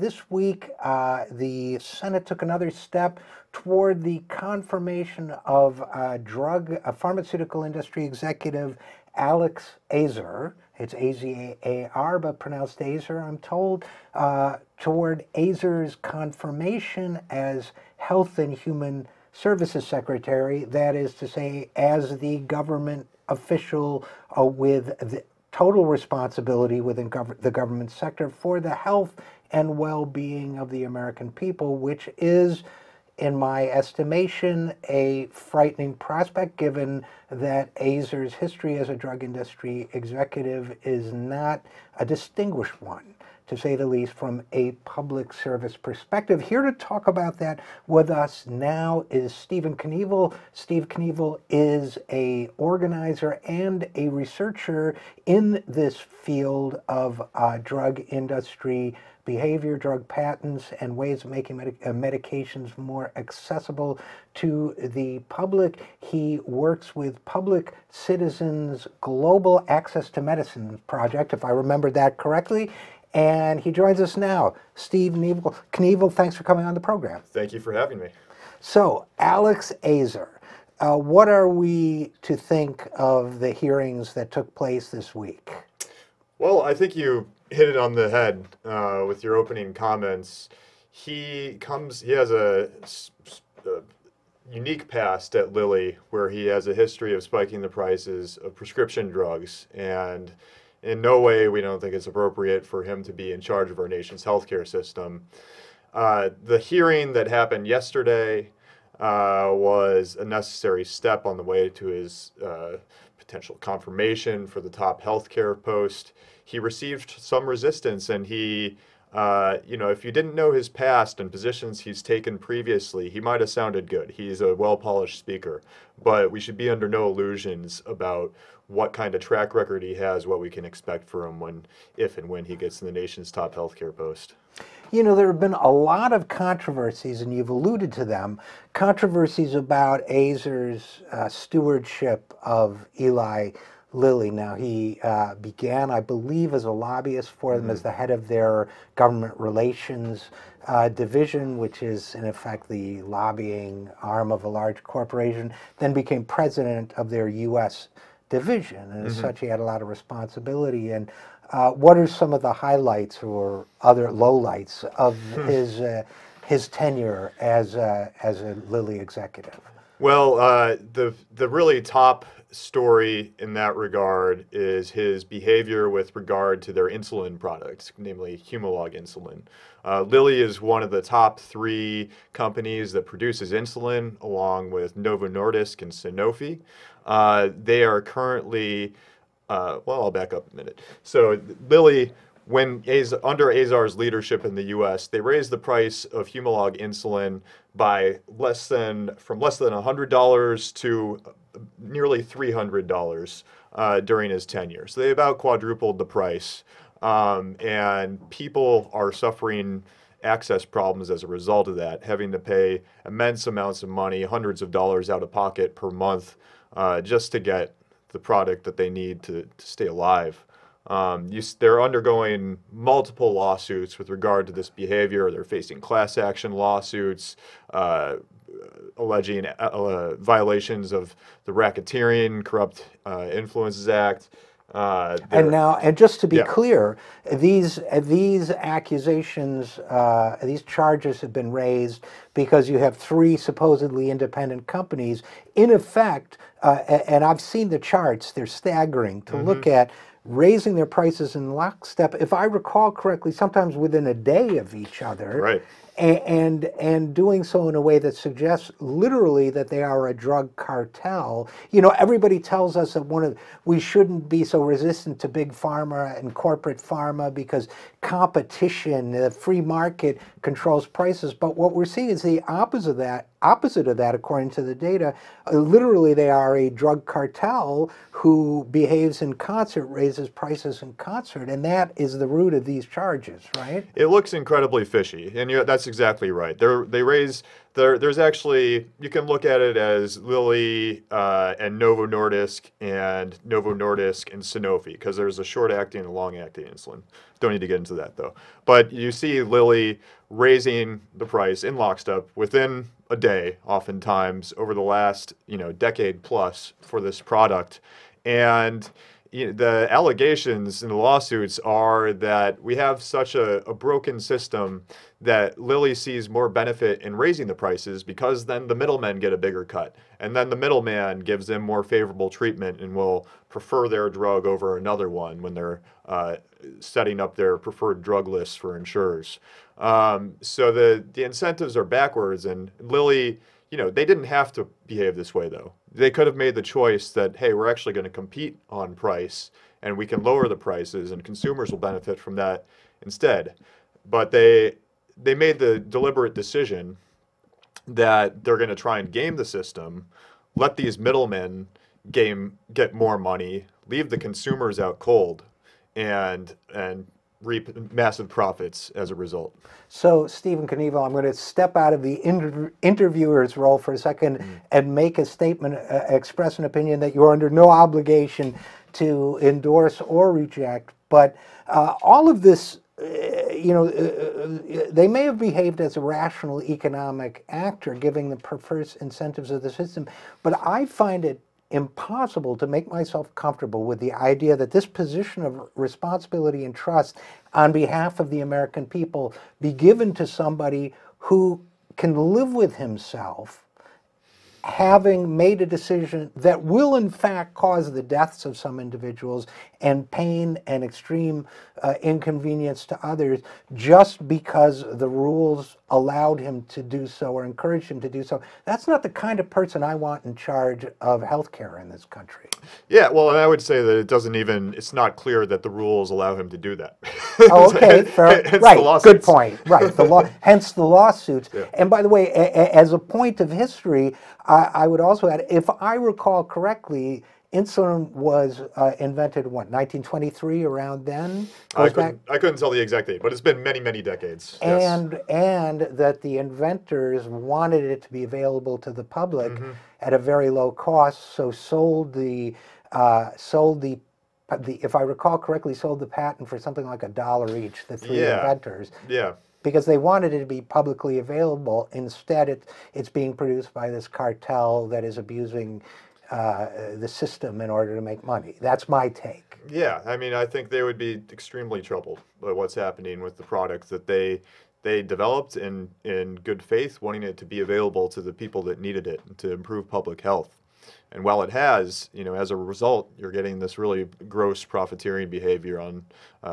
This week, the Senate took another step toward the confirmation of pharmaceutical industry executive Alex Azar. It's A-Z-A-R, but pronounced Azar, I'm told, toward Azar's confirmation as Health and Human Services Secretary, that is to say, as the government official with the total responsibility within the government sector for the health and well-being of the American people, which is, in my estimation, a frightening prospect, given that Azar's history as a drug industry executive is not a distinguished one, to say the least, from a public service perspective. Here to talk about that with us now is Stephen Knievel. Steve Knievel is an organizer and a researcher in this field of drug industry behavior, drug patents, and ways of making medications more accessible to the public. He works with Public Citizens Global Access to Medicine Project, if I remembered that correctly. And he joins us now. Steve Knievel, thanks for coming on the program. Thank you for having me. So, Alex Azar, what are we to think of the hearings that took place this week? Well, I think you hit it on the head with your opening comments. He has a unique past at Lilly, where he has a history of spiking the prices of prescription drugs, and in no way we don't think it's appropriate for him to be in charge of our nation's healthcare system. The hearing that happened yesterday was a necessary step on the way to his potential confirmation for the top healthcare post. He received some resistance, and he, if you didn't know his past and positions he's taken previously, he might have sounded good. He's a well-polished speaker, but we should be under no illusions about what kind of track record he has, what we can expect for him if and when he gets in the nation's top healthcare post. You know, there have been a lot of controversies, and you've alluded to them, controversies about Azar's stewardship of Eli Lilly. Now, he began, I believe, as a lobbyist for them, as the head of their government relations division, which is, in effect, the lobbying arm of a large corporation, then became president of their U.S. division, and as such, he had a lot of responsibility. And what are some of the highlights or other lowlights of his tenure as a Lilly executive? Well, the really top story in that regard is his behavior with regard to their insulin products, namely Humalog insulin. Lilly is one of the top 3 companies that produces insulin, along with Novo Nordisk and Sanofi. They are currently, I'll back up a minute. So Lilly, under Azar's leadership in the U.S., they raised the price of Humalog insulin by from less than $100 to nearly $300 during his tenure. So they about quadrupled the price, and people are suffering access problems as a result of that, having to pay immense amounts of money, hundreds of dollars out of pocket per month, just to get the product that they need to stay alive. They're undergoing multiple lawsuits with regard to this behavior. They're facing class action lawsuits, alleging violations of the Racketeering Corrupt Influences Act. And just to be clear, these accusations, these charges have been raised because you have 3 supposedly independent companies, in effect, and I've seen the charts, they're staggering to look at, raising their prices in lockstep, if I recall correctly, sometimes within a day of each other. Right. And doing so in a way that suggests literally that they are a drug cartel. You know, everybody tells us that we shouldn't be so resistant to big pharma and corporate pharma because competition, the free market controls prices. But what we're seeing is the opposite of that, according to the data. Literally, they are a drug cartel who behaves in concert, raises prices in concert, and that is the root of these charges, right? It looks incredibly fishy, and that's that's exactly right. There's actually, you can look at it as Lilly and Novo Nordisk and Sanofi, because there's a short-acting and a long-acting insulin. Don't need to get into that though. But you see Lilly raising the price in lockstep within a day, oftentimes over the last decade plus for this product, and the allegations in the lawsuits are that we have such a broken system that Lilly sees more benefit in raising the prices, because then the middlemen get a bigger cut. And then the middleman gives them more favorable treatment and will prefer their drug over another one when they're setting up their preferred drug lists for insurers. So the incentives are backwards, and Lilly, they didn't have to behave this way though. They could have made the choice that, hey, we're actually going to compete on price and we can lower the prices and consumers will benefit from that instead. But they made the deliberate decision that they're going to try and game the system, let these middlemen get more money, leave the consumers out cold, and reap massive profits as a result. So, Stephen Knievel, I'm going to step out of the interviewer's role for a second and make a statement, express an opinion that you're under no obligation to endorse or reject. But all of this, they may have behaved as a rational economic actor, giving the perverse incentives of the system, but I find it impossible to make myself comfortable with the idea that this position of responsibility and trust on behalf of the American people be given to somebody who can live with himself having made a decision that will in fact cause the deaths of some individuals and pain and extreme inconvenience to others, just because the rules allowed him to do so or encouraged him to do so. That's not the kind of person I want in charge of healthcare in this country. Yeah, well, and I would say that it's not clear that the rules allow him to do that. Oh, okay, fair. Right, good point. Right, hence the lawsuits. Yeah. And by the way, as a point of history, I would also add, if I recall correctly, insulin was invented, what, 1923, around then? I couldn't tell the exact date, but it's been many, many decades. And that the inventors wanted it to be available to the public at a very low cost, so sold the if I recall correctly, sold the patent for something like $1 each, the three inventors. Yeah. Because they wanted it to be publicly available. Instead, it's being produced by this cartel that is abusing the system in order to make money. That's my take. Yeah, I mean, I think they would be extremely troubled by what's happening with the product that they developed in good faith, wanting it to be available to the people that needed it to improve public health. And while it has, as a result, you're getting this really gross profiteering behavior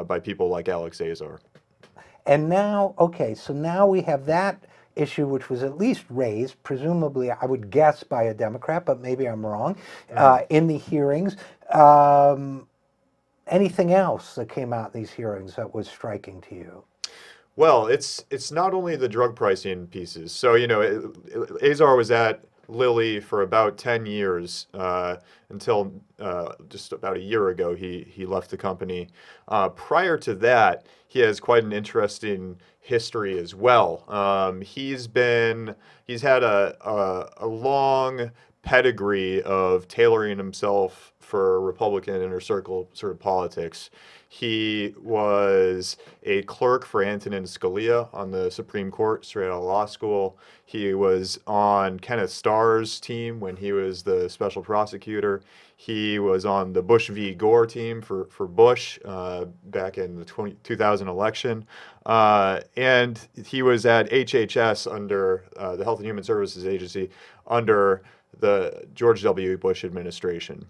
by people like Alex Azar. And now, okay, so now we have that issue, which was at least raised, presumably, I would guess, by a Democrat, but maybe I'm wrong, in the hearings. Anything else that came out in these hearings that was striking to you? Well, it's not only the drug pricing pieces. So, Azar was at Lilly for about 10 years until just about a year ago he left the company. Prior to that, he has quite an interesting history as well. He's had a long pedigree of tailoring himself for Republican inner circle sort of politics. He was a clerk for Antonin Scalia on the Supreme Court straight out of law school. He was on Kenneth Starr's team when he was the special prosecutor. He was on the Bush v. Gore team for Bush back in the 2000 election. And he was at HHS under the Health and Human Services Agency under the George W. Bush administration.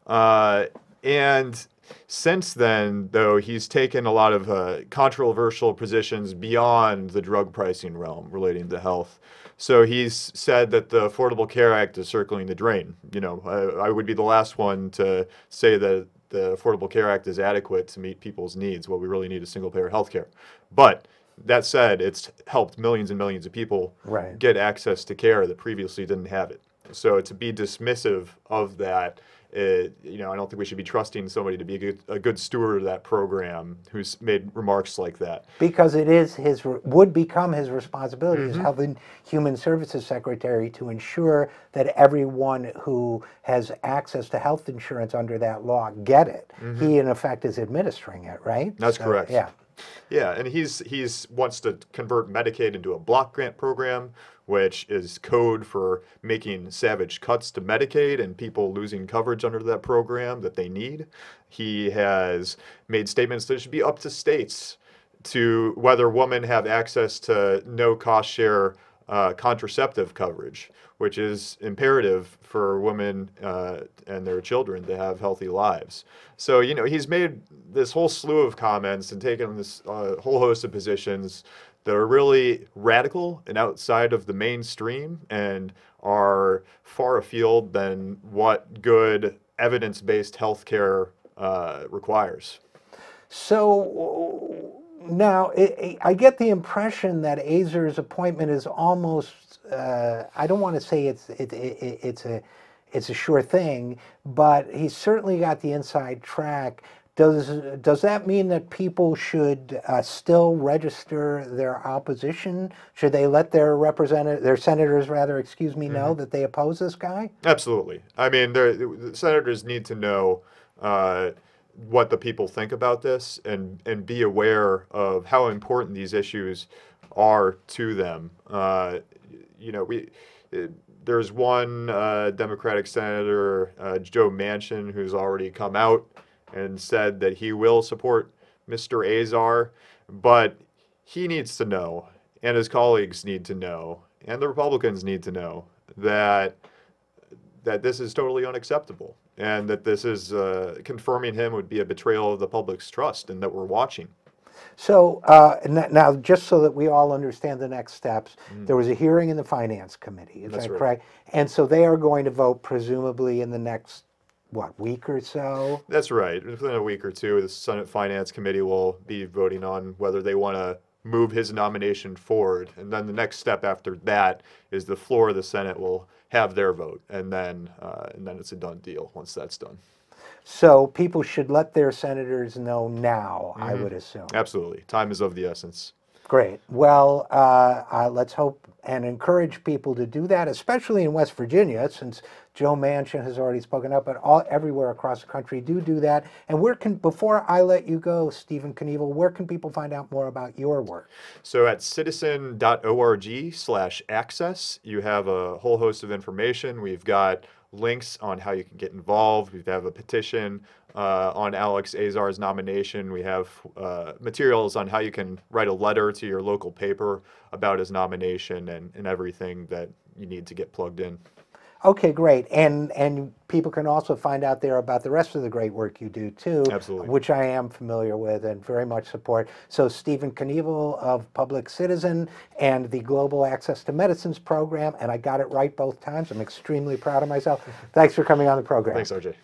And since then, though, he's taken a lot of controversial positions beyond the drug pricing realm relating to health. So he's said that the Affordable Care Act is circling the drain. I would be the last one to say that the Affordable Care Act is adequate to meet people's needs. What we really need is single-payer health care. But that said, it's helped millions and millions of people get access to care that previously didn't have it. So to be dismissive of that you know, I don't think we should be trusting somebody to be a good steward of that program who's made remarks like that. Because it is would become his responsibility as Health and Human Services Secretary to ensure that everyone who has access to health insurance under that law get it. He, in effect, is administering it, right? That's correct. Yeah. Yeah, and he's wants to convert Medicaid into a block grant program, which is code for making savage cuts to Medicaid and people losing coverage under that program that they need. He has made statements that it should be up to states to whether women have access to no-cost share contraceptive coverage, which is imperative for women and their children to have healthy lives. So, you know, he's made this whole slew of comments and taken this whole host of positions that are really radical and outside of the mainstream and are far afield than what good evidence-based healthcare requires. So now I get the impression that Azar's appointment is almost, I don't want to say it's a sure thing, but he's certainly got the inside track. Does that mean that people should still register their opposition? Should they let their senators know that they oppose this guy? Absolutely. I mean, the senators need to know what the people think about this and be aware of how important these issues are to them. You know, there's one Democratic senator, Joe Manchin, who's already come out and said that he will support Mr. Azar, but he needs to know, and his colleagues need to know, and the Republicans need to know that this is totally unacceptable, and that this is confirming him would be a betrayal of the public's trust, and that we're watching. So now, just so that we all understand the next steps, there was a hearing in the Finance Committee, is that correct? And so they are going to vote presumably in the next, what, week or so? That's right. Within a week or two, the Senate Finance Committee will be voting on whether they want to move his nomination forward. And then the next step after that is the floor of the Senate will have their vote. And then it's a done deal once that's done. So people should let their senators know now, I would assume. Absolutely. Time is of the essence. Great. Well, let's hope and encourage people to do that, especially in West Virginia, since Joe Manchin has already spoken up, but everywhere across the country do that. And before I let you go, Stephen Knievel, where can people find out more about your work? So at citizen.org/access, you have a whole host of information. We've got links on how you can get involved. We have a petition on Alex Azar's nomination. We have materials on how you can write a letter to your local paper about his nomination and everything that you need to get plugged in. Okay, great. And people can also find out there about the rest of the great work you do too. Absolutely. Which I am familiar with and very much support. So Stephen Knievel of Public Citizen and the Global Access to Medicines program, and I got it right both times. I'm extremely proud of myself. Thanks for coming on the program. Thanks, RJ.